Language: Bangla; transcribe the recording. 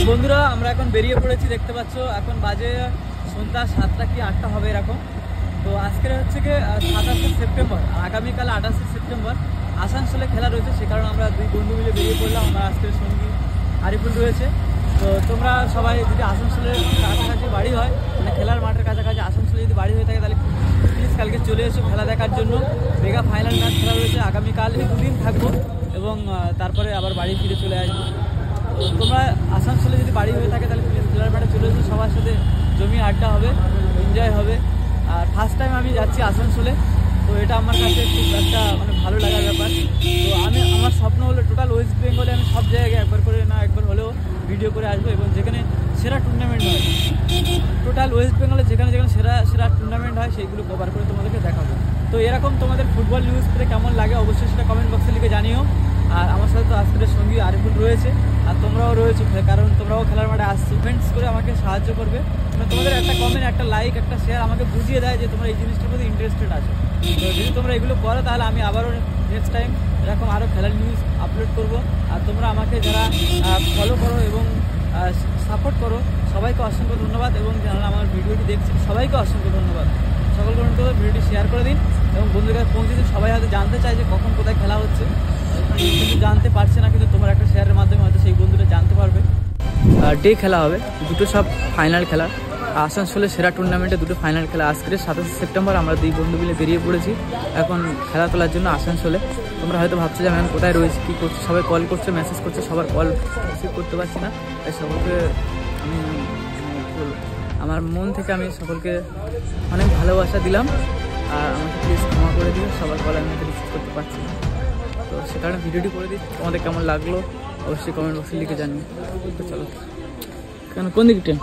বন্ধুরা আমরা এখন বেরিয়ে পড়েছি, দেখতে পাচ্ছ এখন বাজে সন্ধ্যা 7টা কি 8টা হবে এরকম। তো আজকের হচ্ছে কি 27শে সেপ্টেম্বর, আগামীকাল 28শে সেপ্টেম্বর আসানসোলে খেলা রয়েছে। সে কারণে আমরা দুই বন্ধু মিলে বেরিয়ে পড়লাম। আমার আজকের সঙ্গী আরিফুল রয়েছে। তো তোমরা সবাই যদি আসানসোলের কাছাকাছি বাড়ি হয়, মানে খেলার মাঠের কাছাকাছি আসানসোলে যদি বাড়ি হয়ে থাকে, তাহলে প্লিজ কালকে চলে এসো খেলা দেখার জন্য। মেগা ফাইনাল ম্যাচ খেলা রয়েছে আগামীকাল, এই দুদিন থাকবো এবং তারপরে আবার বাড়ি ফিরে চলে আসবো। তোমরা আসানসোলে যদি বাড়ি হয়ে থাকে তাহলে প্লিজ খেলার মাঠে চলে এসো, সবার সাথে জমিয়ে আড্ডা হবে, এনজয় হবে। আর ফার্স্ট টাইম আমি যাচ্ছি আসানসোলে, তো এটা আমার কাছে খুব একটা মানে ভালো লাগার ব্যাপার। তো আমার স্বপ্ন হলো টোটাল ওয়েস্ট বেঙ্গলে আমি সব জায়গায় একবার করে না একবার হলেও ভিডিও করে আসবো, এবং যেখানে সেরা টুর্নামেন্ট হয় টোটাল ওয়েস্ট বেঙ্গলে যেখানে যেখানে সেরা সেরা টুর্নামেন্ট হয় সেইগুলো কভার করে তোমাদেরকে দেখাবো। তো এরকম তোমাদের ফুটবল নিউজ পেতে কেমন লাগে অবশ্যই সেটা কমেন্ট বক্সে লিখে জানিও। আর আমার সাথে তো আজকের সঙ্গী আরিফুল রয়েছে, আর তোমরাও রয়েছো, কারণ তোমরাও খেলার মাঠে আসছো। কমেন্টস করে আমাকে সাহায্য করবে, মানে তোমাদের একটা কমেন্ট, একটা লাইক, একটা শেয়ার আমাকে বুঝিয়ে দেয় যে তোমরা এই জিনিসটার প্রতি ইন্টারেস্টেড আছো। তো যদি তোমরা এগুলো করো তাহলে আমি আবারও নেক্সট টাইম এরকম আরও খেলার নিউজ আপলোড করব। আর তোমরা আমাকে যারা ফলো করো এবং সাপোর্ট করো সবাইকে অসংখ্য ধন্যবাদ, এবং যারা আমার ভিডিওটি দেখছেন সবাইকে অসংখ্য ধন্যবাদ। সকল বন্ধু ভিডিওটি শেয়ার করে দিন এবং বন্ধুদের কাছে পৌঁছে দিন। সবাই হয়তো জানতে চায় যে কখন কোথায় খেলা হচ্ছে, কিন্তু জানতে পারছে না, কিন্তু তোমার একটা শেয়ারের মাধ্যমে হয়তো সেই বন্ধুরা জানতে পারবে। ডে খেলা হবে, দুটো সব ফাইনাল খেলা। আসানসোলের সেরা টুর্নামেন্টে দুটো ফাইনাল খেলা। আজকের 27শে সেপ্টেম্বর আমরা দুই বন্ধু মিলে বেরিয়ে পড়েছি এখন খেলা তোলার জন্য আসানসোলে। তোমরা হয়তো ভাবছো যে আমি এখন কোথায় রয়েছি, কী করছি, সবাই কল করছে, মেসেজ করছে, সবার কল রিসিভ করতে পারছি না। তাই সকলকে আমি আমার মন থেকে আমি সকলকে অনেক ভালোবাসা দিলাম, আর আমাকে প্লিজ ক্ষমা করে দিও, সবার কল আমি রিসিভ করতে পারছি না। তো সে কারণে ভিডিওটি করে দিই। তোমাদের কেমন লাগলো অবশ্যই কমেন্ট বক্সে লিখে জানিও। তো চলো, কেন কোন দিকে ট্রেন?